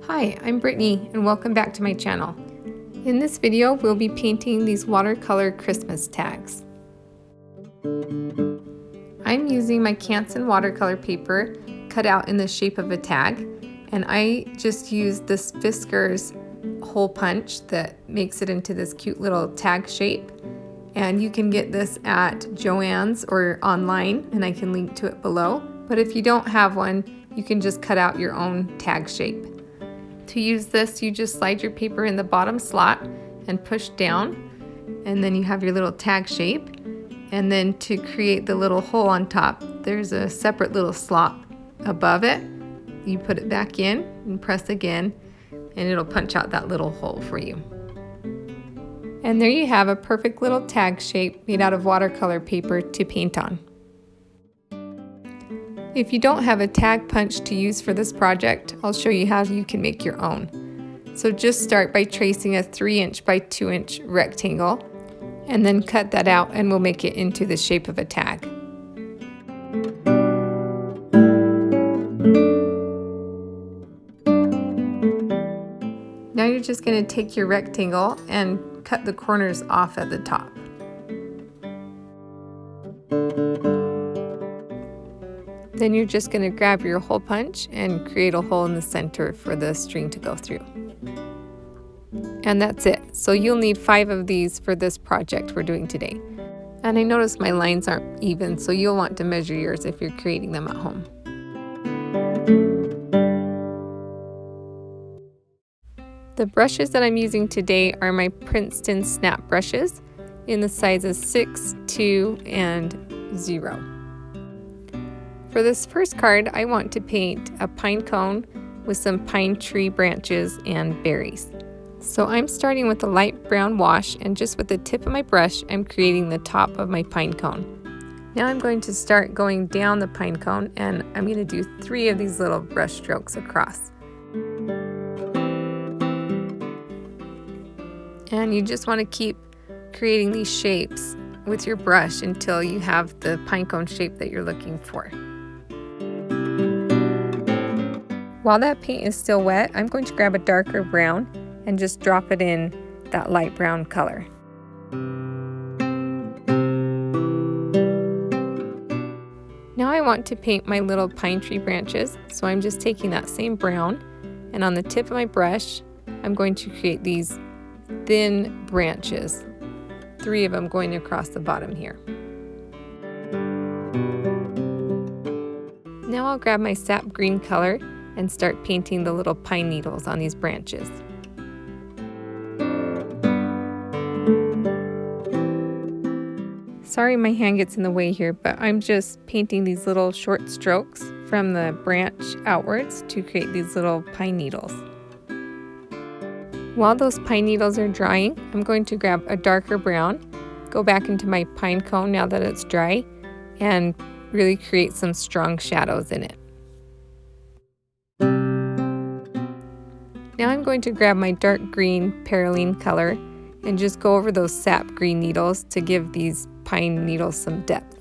Hi, I'm Brittany and welcome back to my channel. In this video, we'll be painting these watercolor Christmas tags. I'm using my Canson watercolor paper cut out in the shape of a tag, and I just used this Fiskars hole punch that makes it into this cute little tag shape. And you can get this at Joann's or online, and I can link to it below. But if you don't have one, you can just cut out your own tag shape. To use this, you just slide your paper in the bottom slot and push down, and then you have your little tag shape. And then to create the little hole on top, there's a separate little slot above it. You put it back in and press again, and it'll punch out that little hole for you. And there you have a perfect little tag shape made out of watercolor paper to paint on. If you don't have a tag punch to use for this project, I'll show you how you can make your own. So just start by tracing a 3" by 2" rectangle, and then cut that out and we'll make it into the shape of a tag. Now you're just going to take your rectangle and cut the corners off at the top. Then you're just going to grab your hole punch and create a hole in the center for the string to go through. And that's it. So you'll need 5 of these for this project we're doing today. And I noticed my lines aren't even, so you'll want to measure yours if you're creating them at home. The brushes that I'm using today are my Princeton snap brushes in the sizes 6, 2, and 0. For this first card, I want to paint a pine cone with some pine tree branches and berries. So I'm starting with a light brown wash, and just with the tip of my brush, I'm creating the top of my pine cone. Now I'm going to start going down the pine cone, and I'm going to do 3 of these little brush strokes across. And you just want to keep creating these shapes with your brush until you have the pine cone shape that you're looking for. While that paint is still wet, I'm going to grab a darker brown and just drop it in that light brown color. Now I want to paint my little pine tree branches, so I'm just taking that same brown, and on the tip of my brush, I'm going to create these thin branches, 3 of them going across the bottom here. Now I'll grab my Sap Green color and start painting the little pine needles on these branches. Sorry my hand gets in the way here, but I'm just painting these little short strokes from the branch outwards to create these little pine needles. While those pine needles are drying, I'm going to grab a darker brown, go back into my pine cone now that it's dry, and really create some strong shadows in it. Now I'm going to grab my dark green Perylene color and just go over those sap green needles to give these pine needles some depth.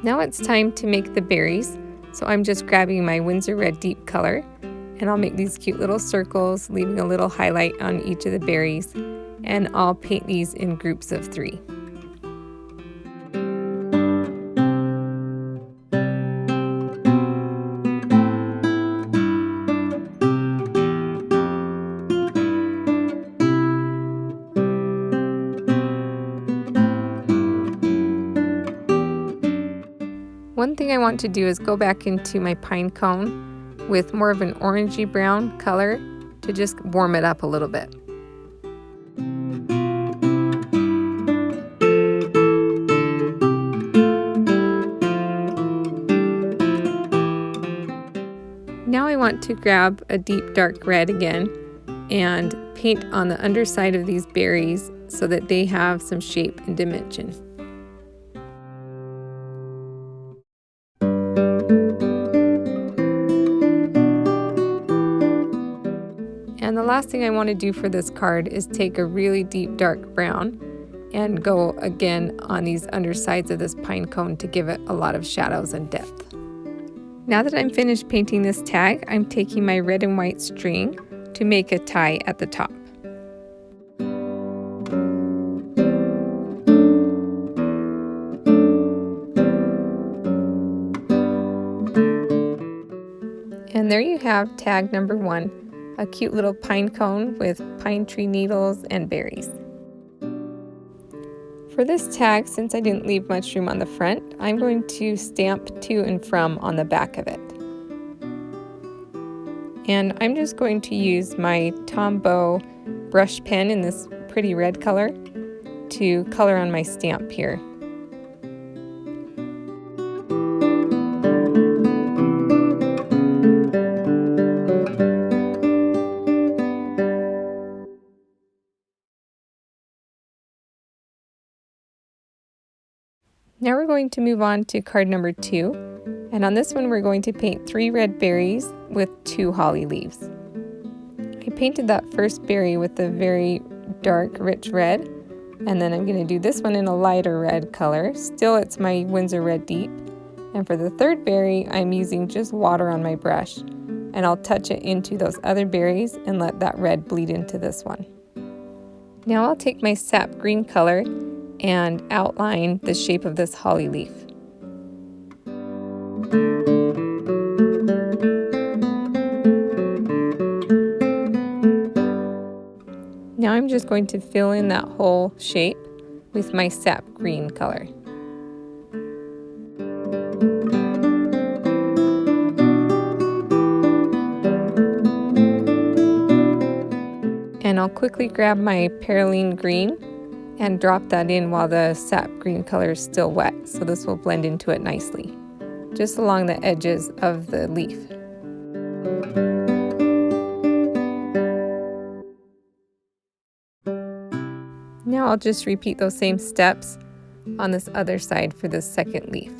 Now it's time to make the berries. So I'm just grabbing my Winsor Red Deep color, and I'll make these cute little circles, leaving a little highlight on each of the berries, and I'll paint these in groups of 3. One thing I want to do is go back into my pine cone with more of an orangey brown color to just warm it up a little bit. Now I want to grab a deep dark red again and paint on the underside of these berries so that they have some shape and dimension. And the last thing I want to do for this card is take a really deep dark brown and go again on these undersides of this pine cone to give it a lot of shadows and depth. Now that I'm finished painting this tag, I'm taking my red and white string to make a tie at the top. And there you have tag number 1, a cute little pine cone with pine tree needles and berries. For this tag, since I didn't leave much room on the front, I'm going to stamp to and from on the back of it. And I'm just going to use my Tombow brush pen in this pretty red color to color on my stamp here. Now we're going to move on to card number 2, and on this one we're going to paint 3 red berries with 2 holly leaves. I painted that first berry with a very dark, rich red, and then I'm going to do this one in a lighter red color. Still, it's my Winsor Red Deep. And for the third berry, I'm using just water on my brush, and I'll touch it into those other berries and let that red bleed into this one. Now I'll take my Sap Green color and outline the shape of this holly leaf. Now I'm just going to fill in that whole shape with my Sap Green color. And I'll quickly grab my Perylene Green and drop that in while the Sap Green color is still wet, so this will blend into it nicely, just along the edges of the leaf. Now I'll just repeat those same steps on this other side for the second leaf.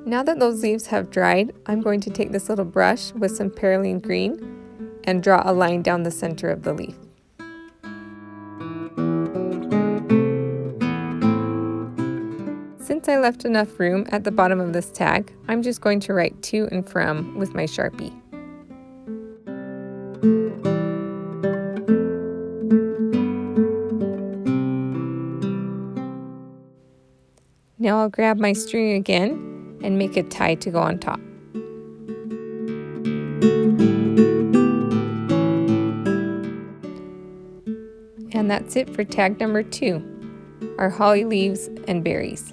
Now that those leaves have dried, I'm going to take this little brush with some Perylene Green and draw a line down the center of the leaf. Since I left enough room at the bottom of this tag, I'm just going to write to and from with my Sharpie. Now I'll grab my string again and make a tie to go on top. And that's it for tag number 2, our holly leaves and berries.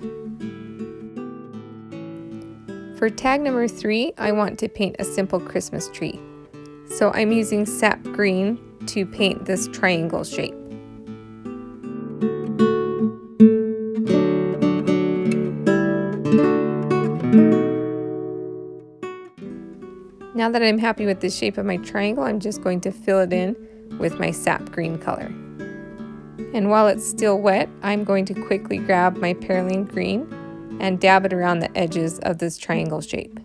For tag number 3, I want to paint a simple Christmas tree. So I'm using Sap Green to paint this triangle shape. Now that I'm happy with the shape of my triangle, I'm just going to fill it in with my Sap Green color. And while it's still wet, I'm going to quickly grab my Perylene Green and dab it around the edges of this triangle shape.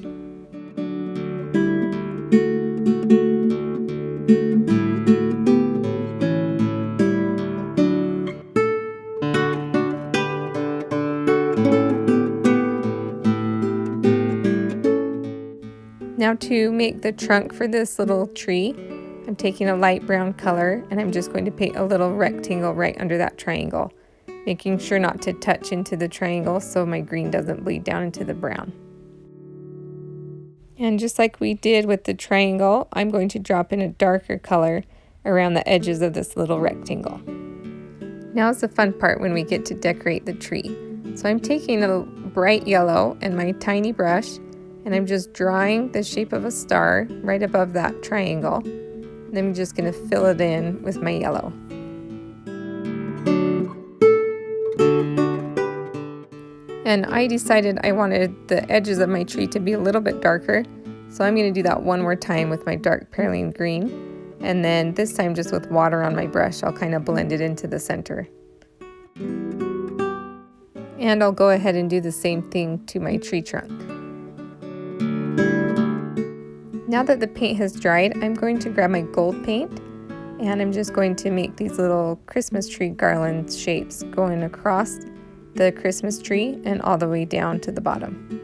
Now to make the trunk for this little tree, I'm taking a light brown color and I'm just going to paint a little rectangle right under that triangle, making sure not to touch into the triangle so my green doesn't bleed down into the brown. And just like we did with the triangle, I'm going to drop in a darker color around the edges of this little rectangle. Now's the fun part when we get to decorate the tree. So I'm taking a bright yellow and my tiny brush, and I'm just drawing the shape of a star right above that triangle. And I'm just going to fill it in with my yellow. And I decided I wanted the edges of my tree to be a little bit darker, so I'm going to do that one more time with my dark Perylene Green. And then this time just with water on my brush, I'll kind of blend it into the center. And I'll go ahead and do the same thing to my tree trunk. Now that the paint has dried, I'm going to grab my gold paint, and I'm just going to make these little Christmas tree garland shapes going across the Christmas tree and all the way down to the bottom.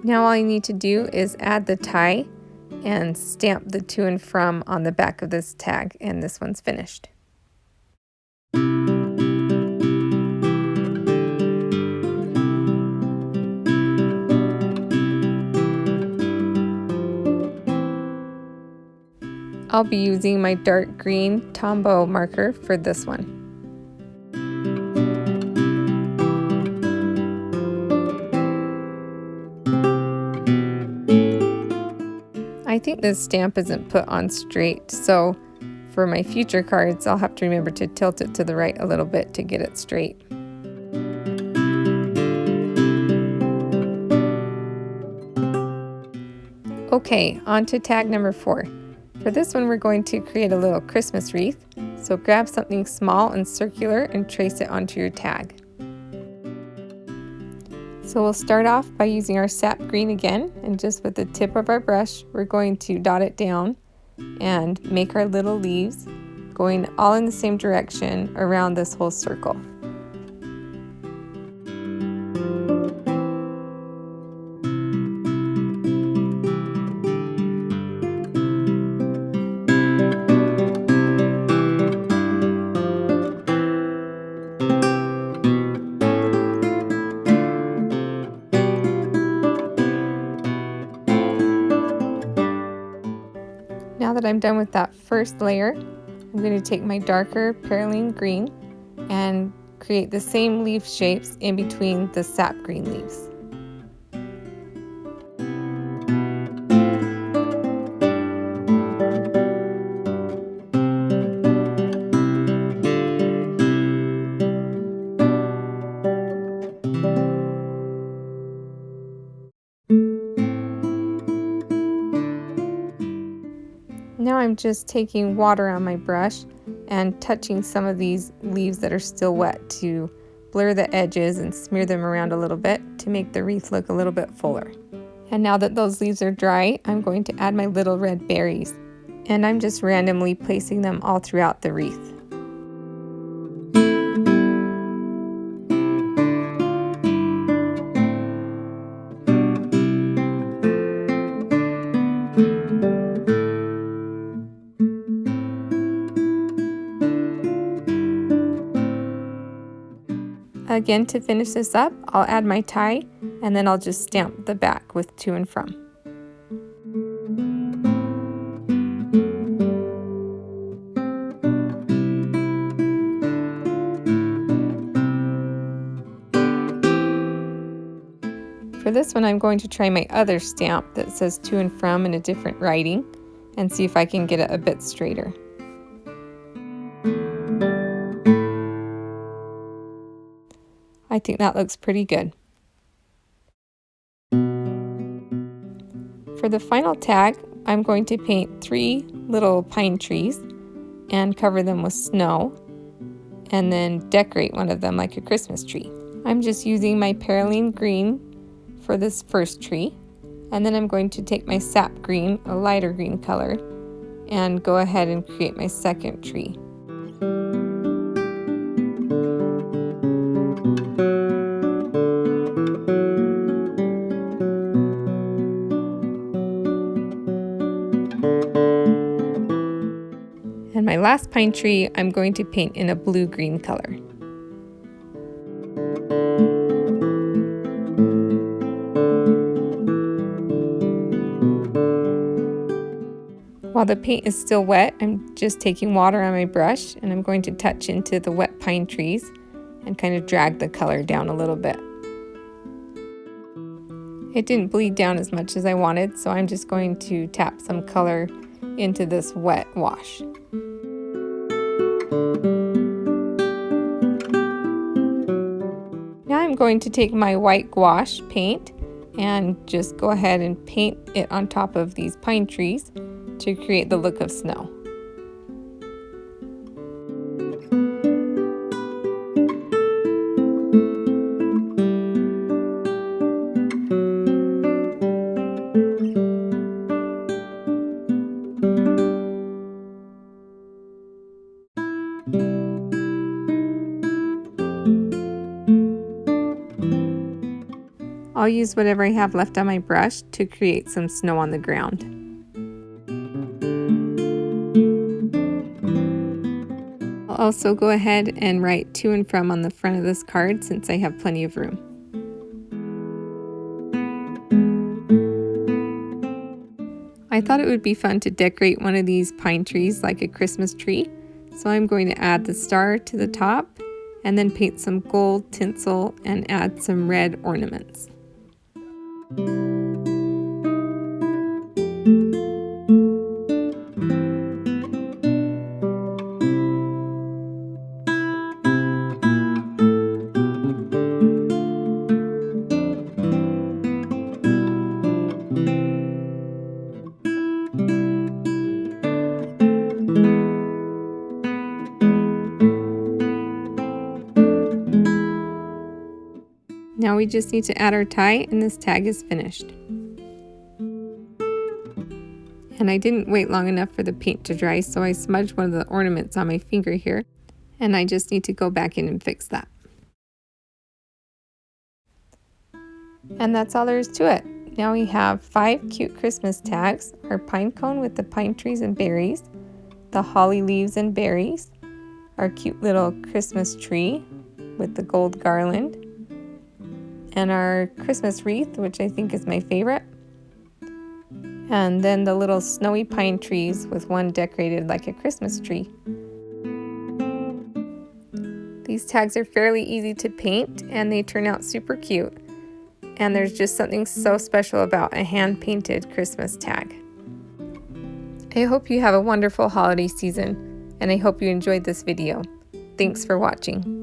Now all you need to do is add the tie and stamp the to and from on the back of this tag, and this one's finished. I'll be using my dark green Tombow marker for this one. I think this stamp isn't put on straight, so for my future cards, I'll have to remember to tilt it to the right a little bit to get it straight. Okay, on to tag number 4. For this one, we're going to create a little Christmas wreath, so grab something small and circular and trace it onto your tag. So we'll start off by using our Sap Green again, and just with the tip of our brush, we're going to dot it down and make our little leaves going all in the same direction around this whole circle. Now that I'm done with that first layer, I'm going to take my darker Perylene Green and create the same leaf shapes in between the Sap Green leaves. Now I'm just taking water on my brush and touching some of these leaves that are still wet to blur the edges and smear them around a little bit to make the wreath look a little bit fuller. And now that those leaves are dry, I'm going to add my little red berries, and I'm just randomly placing them all throughout the wreath. Again, to finish this up, I'll add my tie, and then I'll just stamp the back with to and from. For this one, I'm going to try my other stamp that says to and from in a different writing and see if I can get it a bit straighter. I think that looks pretty good. For the final tag, I'm going to paint 3 little pine trees and cover them with snow, and then decorate one of them like a Christmas tree. I'm just using my Perylene Green for this first tree, and then I'm going to take my Sap Green, a lighter green color, and go ahead and create my second tree. my last pine tree, I'm going to paint in a blue-green color. While the paint is still wet, I'm just taking water on my brush and I'm going to touch into the wet pine trees and kind of drag the color down a little bit. It didn't bleed down as much as I wanted, so I'm just going to tap some color into this wet wash. Now I'm going to take my white gouache paint and just go ahead and paint it on top of these pine trees to create the look of snow. I'll use whatever I have left on my brush to create some snow on the ground. I'll also go ahead and write to and from on the front of this card since I have plenty of room. I thought it would be fun to decorate one of these pine trees like a Christmas tree, so I'm going to add the star to the top and then paint some gold tinsel and add some red ornaments. Now we just need to add our tie and this tag is finished. And I didn't wait long enough for the paint to dry, so I smudged one of the ornaments on my finger here, and I just need to go back in and fix that. And that's all there is to it. Now we have 5 cute Christmas tags, our pine cone with the pine trees and berries, the holly leaves and berries, our cute little Christmas tree with the gold garland, and our Christmas wreath, which I think is my favorite. And then the little snowy pine trees with one decorated like a Christmas tree. These tags are fairly easy to paint and they turn out super cute. And there's just something so special about a hand-painted Christmas tag. I hope you have a wonderful holiday season and I hope you enjoyed this video. Thanks for watching.